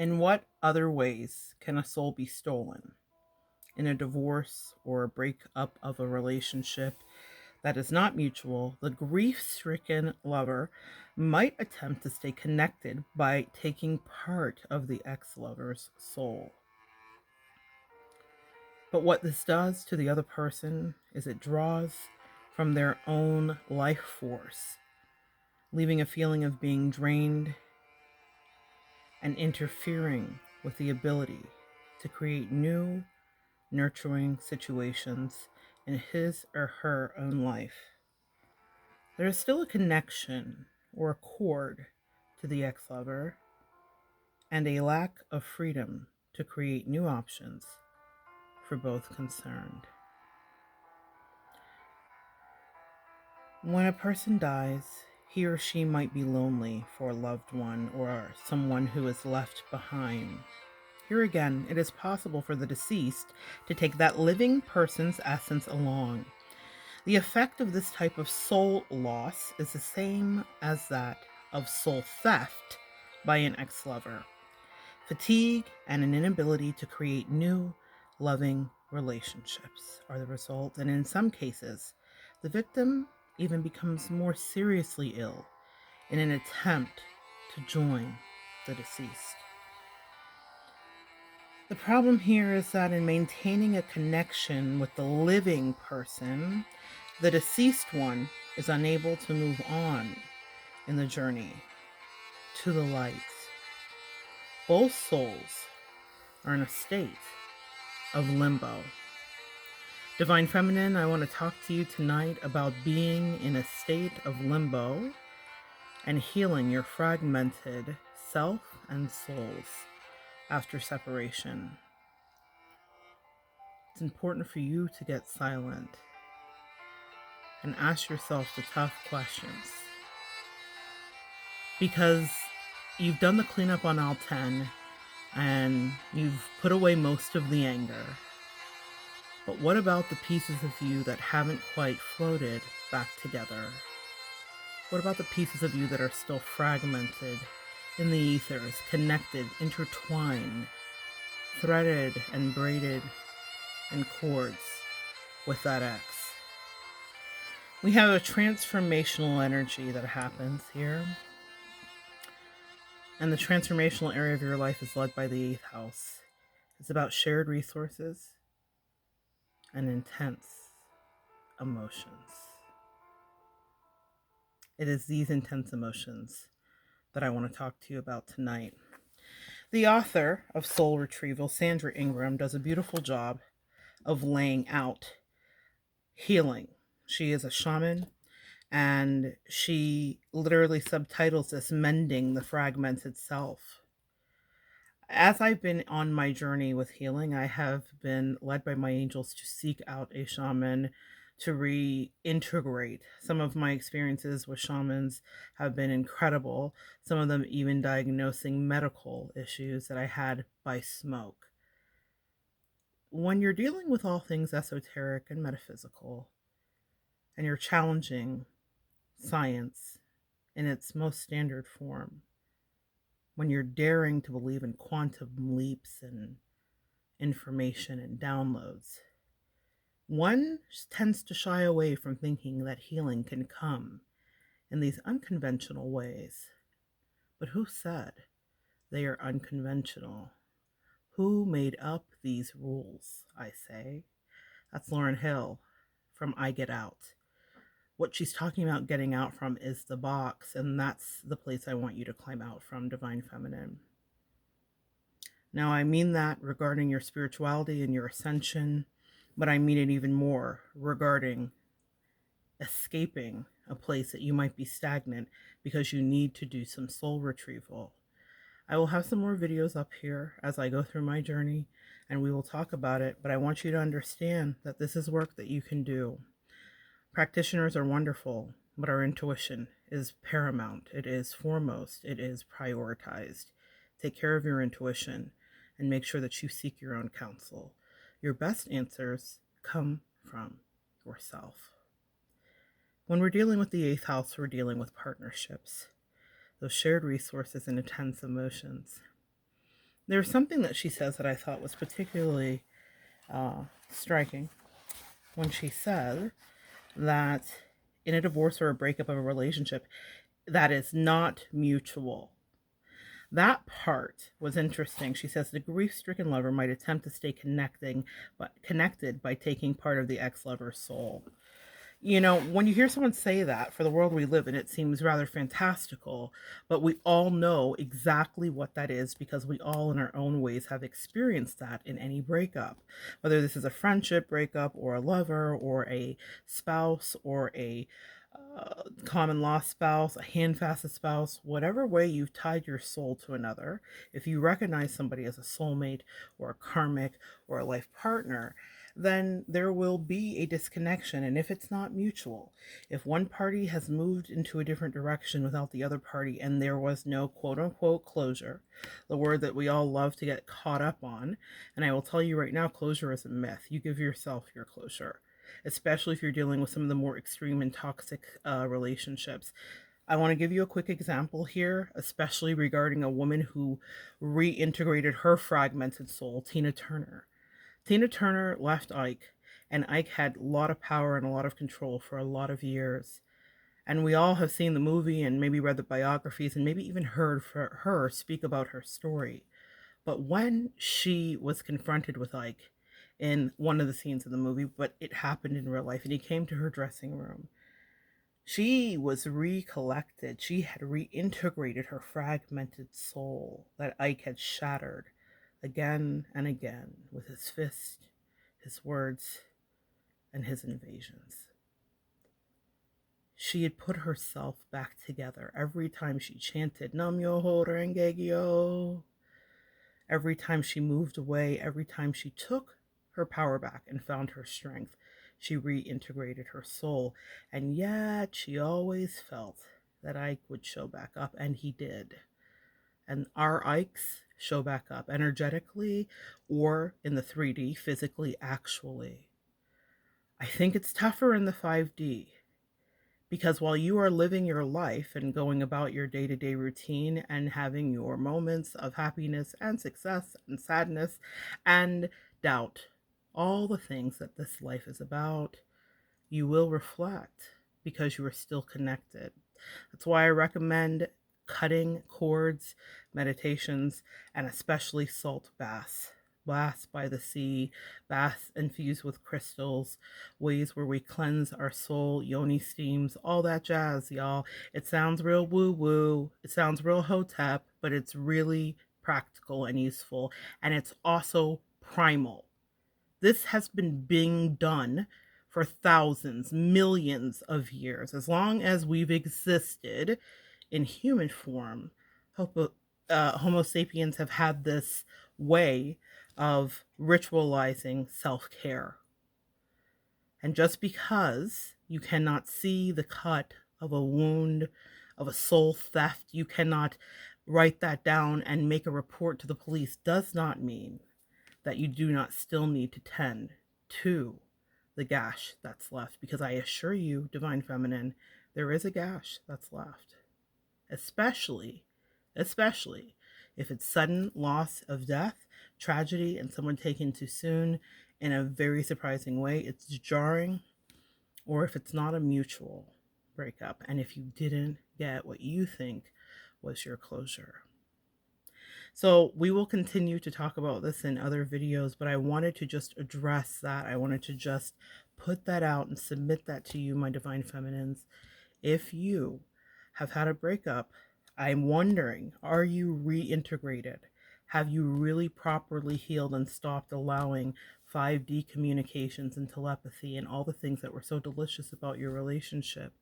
In what other ways can a soul be stolen? In a divorce or a breakup of a relationship that is not mutual, the grief-stricken lover might attempt to stay connected by taking part of the ex-lover's soul. But what this does to the other person is it draws from their own life force, leaving a feeling of being drained and interfering with the ability to create new, nurturing situations in his or her own life. There is still a connection or a cord to the ex-lover and a lack of freedom to create new options for both concerned. When a person dies, he or she might be lonely for a loved one or someone who is left behind. Here again, it is possible for the deceased to take that living person's essence along. The effect of this type of soul loss is the same as that of soul theft by an ex-lover. Fatigue and an inability to create new, loving relationships are the result, and in some cases, the victim even becomes more seriously ill in an attempt to join the deceased. The problem here is that in maintaining a connection with the living person, the deceased one is unable to move on in the journey to the light. Both souls are in a state of limbo. Divine Feminine, I want to talk to you tonight about being in a state of limbo and healing your fragmented self and souls after separation. It's important for you to get silent and ask yourself the tough questions. Because you've done the cleanup on all 10 and you've put away most of the anger. But what about the pieces of you that haven't quite floated back together? What about the pieces of you that are still fragmented in the ethers, connected, intertwined, threaded and braided in cords with that ex? We have a transformational energy that happens here. And the transformational area of your life is led by the 8th house. It's about shared resources and intense emotions. It is these intense emotions that I want to talk to you about tonight. The author of Soul Retrieval, Sandra Ingram, does a beautiful job of laying out healing. She is a shaman, and she literally subtitles this Mending the Fragmented Self. As I've been on my journey with healing, I have been led by my angels to seek out a shaman to reintegrate. Some of my experiences with shamans have been incredible, some of them even diagnosing medical issues that I had by smoke. When you're dealing with all things esoteric and metaphysical, and you're challenging science in its most standard form, when you're daring to believe in quantum leaps and information and downloads, one tends to shy away from thinking that healing can come in these unconventional ways. But who said they are unconventional? Who made up these rules, I say? That's Lauryn Hill from I Get Out. What she's talking about getting out from is the box, and that's the place I want you to climb out from, Divine Feminine. Now, I mean that regarding your spirituality and your ascension, but I mean it even more regarding escaping a place that you might be stagnant because you need to do some soul retrieval. I will have some more videos up here as I go through my journey, and we will talk about it, but I want you to understand that this is work that you can do. Practitioners are wonderful, but our intuition is paramount. It is foremost. It is prioritized. Take care of your intuition and make sure that you seek your own counsel. Your best answers come from yourself. When we're dealing with the 8th house, we're dealing with partnerships, those shared resources and intense emotions. There's something that she says that I thought was particularly striking when she said that in a divorce or a breakup of a relationship that is not mutual. That part was interesting. She says the grief-stricken lover might attempt to stay connected by taking part of the ex-lover's soul. You know, when you hear someone say that, for the world we live in, it seems rather fantastical, but we all know exactly what that is because we all, in our own ways, have experienced that in any breakup. Whether this is a friendship breakup, or a lover, or a spouse, or a common law spouse, a handfasted spouse, whatever way you've tied your soul to another, if you recognize somebody as a soulmate, or a karmic, or a life partner, then there will be a disconnection. And if it's not mutual, if one party has moved into a different direction without the other party and there was no quote unquote closure, the word that we all love to get caught up on, and I will tell you right now, closure is a myth. You give yourself your closure, especially if you're dealing with some of the more extreme and toxic relationships. I want to give you a quick example here, especially regarding a woman who reintegrated her fragmented soul, Tina Turner. Tina Turner left Ike, and Ike had a lot of power and a lot of control for a lot of years. And we all have seen the movie and maybe read the biographies and maybe even heard her speak about her story. But when she was confronted with Ike in one of the scenes of the movie, but it happened in real life, and he came to her dressing room, she was recollected. She had reintegrated her fragmented soul that Ike had shattered again and again with his fist, his words, and his invasions. She had put herself back together every time she chanted Nam Myoho Renge Kyo. Every time she moved away, every time she took her power back and found her strength, she reintegrated her soul. And yet she always felt that Ike would show back up, and he did. And our Ikes show back up energetically or in the 3D, physically, actually. I think it's tougher in the 5D because while you are living your life and going about your day-to-day routine and having your moments of happiness and success and sadness and doubt, all the things that this life is about, you will reflect because you are still connected. That's why I recommend cutting cords, meditations, and especially salt baths. Baths by the sea, baths infused with crystals, ways where we cleanse our soul, yoni steams, all that jazz, y'all. It sounds real woo-woo, it sounds real hotep, but it's really practical and useful, and it's also primal. This has been being done for thousands, millions of years. As long as we've existed in human form, Homo sapiens have had this way of ritualizing self-care. And just because you cannot see the cut of a wound, of a soul theft, you cannot write that down and make a report to the police, does not mean that you do not still need to tend to the gash that's left. Because I assure you, Divine Feminine, there is a gash that's left. Especially if it's sudden loss of death, tragedy, and someone taken too soon in a very surprising way. It's jarring. Or if it's not a mutual breakup, and if you didn't get what you think was your closure. So we will continue to talk about this in other videos, but I wanted to just address that. I wanted to just put that out and submit that to you, my Divine Feminines. If you have had a breakup, I'm wondering, are you reintegrated? Have you really properly healed and stopped allowing 5D communications and telepathy and all the things that were so delicious about your relationship?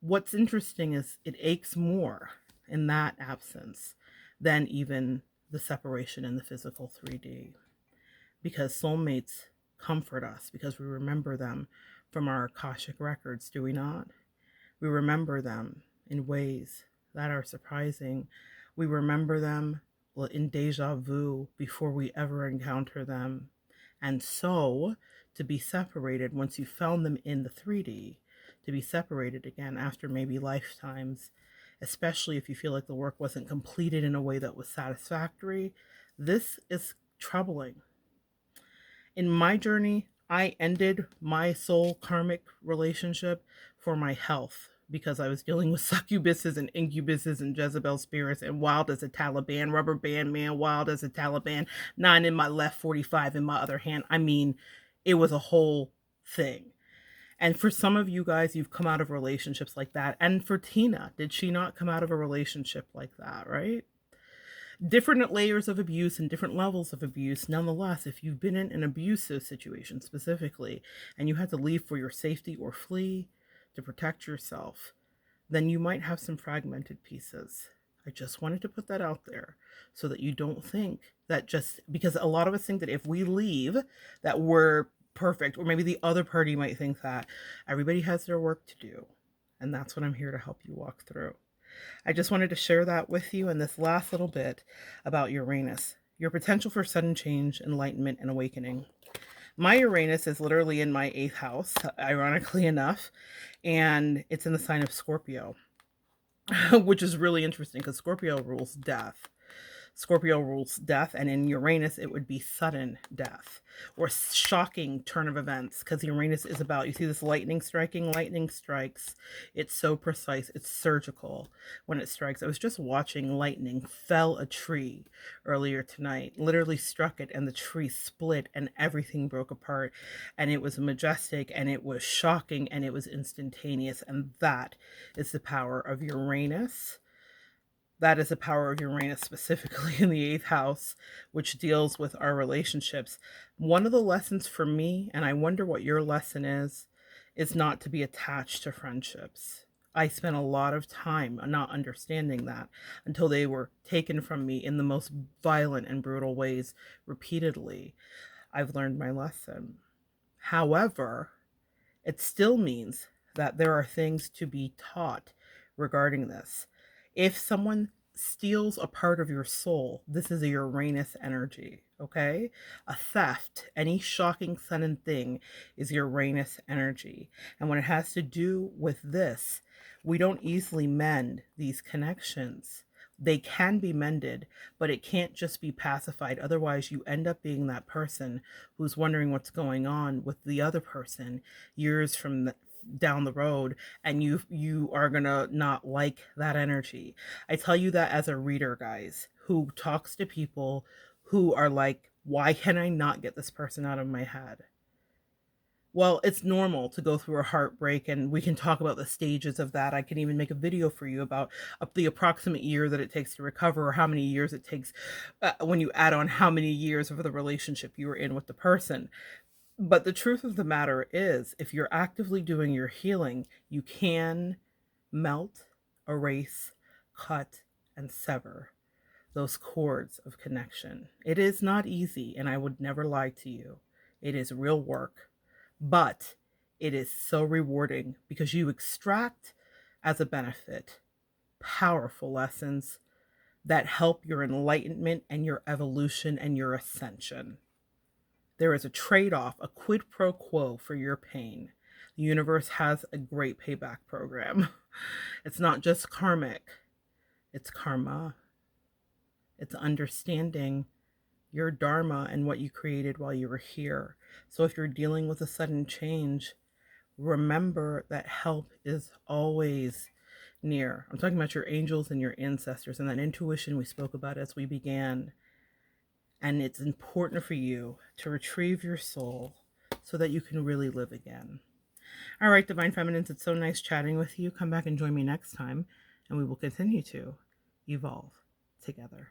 What's interesting is it aches more in that absence than even the separation in the physical 3D. Because soulmates comfort us because we remember them from our Akashic records, do we not? We remember them in ways that are surprising. We remember them in deja vu before we ever encounter them. And so, to be separated, once you found them in the 3D, to be separated again after maybe lifetimes, especially if you feel like the work wasn't completed in a way that was satisfactory. This is troubling. In my journey, I ended my soul karmic relationship for my health because I was dealing with succubuses and incubuses and Jezebel spirits and wild as a Taliban, rubber band man, wild as a Taliban, 9 in my left, 45 in my other hand. I mean, it was a whole thing. And for some of you guys, you've come out of relationships like that. And for Tina, did she not come out of a relationship like that, right? Different layers of abuse and different levels of abuse. Nonetheless, if you've been in an abusive situation specifically and you had to leave for your safety or flee to protect yourself, then you might have some fragmented pieces. I just wanted to put that out there so that you don't think that just because a lot of us think that if we leave that we're perfect, or maybe the other party might think that. Everybody has their work to do, and that's what I'm here to help you walk through. I just wanted to share that with you in this last little bit about Uranus, your potential for sudden change, enlightenment, and awakening. My Uranus is literally in my 8th house, ironically enough, and it's in the sign of Scorpio, which is really interesting because Scorpio rules death. Scorpio rules death, and in Uranus, it would be sudden death or shocking turn of events, because Uranus is about, you see this lightning striking, lightning strikes. It's so precise, it's surgical when it strikes. I was just watching lightning fell a tree earlier tonight, literally struck it, and the tree split and everything broke apart, and it was majestic, and it was shocking, and it was instantaneous, and that is the power of Uranus. That is the power of Uranus, specifically in the 8th house, which deals with our relationships. One of the lessons for me, and I wonder what your lesson is not to be attached to friendships. I spent a lot of time not understanding that until they were taken from me in the most violent and brutal ways repeatedly. I've learned my lesson. However, it still means that there are things to be taught regarding this. If someone steals a part of your soul, this is a Uranus energy, okay? A theft, any shocking, sudden thing is Uranus energy. And when it has to do with this, we don't easily mend these connections. They can be mended, but it can't just be pacified. Otherwise, you end up being that person who's wondering what's going on with the other person years from down the road, and you are gonna not like that energy. I tell you that as a reader, guys, who talks to people who are like, why can I not get this person out of my head? Well, it's normal to go through a heartbreak, and we can talk about the stages of that. I can even make a video for you about the approximate year that it takes to recover, or how many years it takes when you add on how many years of the relationship you were in with the person. But the truth of the matter is, if you're actively doing your healing, you can melt, erase, cut, and sever those cords of connection. It is not easy, and I would never lie to you. It is real work, but it is so rewarding because you extract as a benefit powerful lessons that help your enlightenment and your evolution and your ascension. There is a trade-off, a quid pro quo for your pain. The universe has a great payback program. It's not just karmic, it's karma. It's understanding your dharma and what you created while you were here. So if you're dealing with a sudden change, remember that help is always near. I'm talking about your angels and your ancestors and that intuition we spoke about as we began. And it's important for you to retrieve your soul so that you can really live again. All right, Divine Feminines, it's so nice chatting with you. Come back and join me next time, and we will continue to evolve together.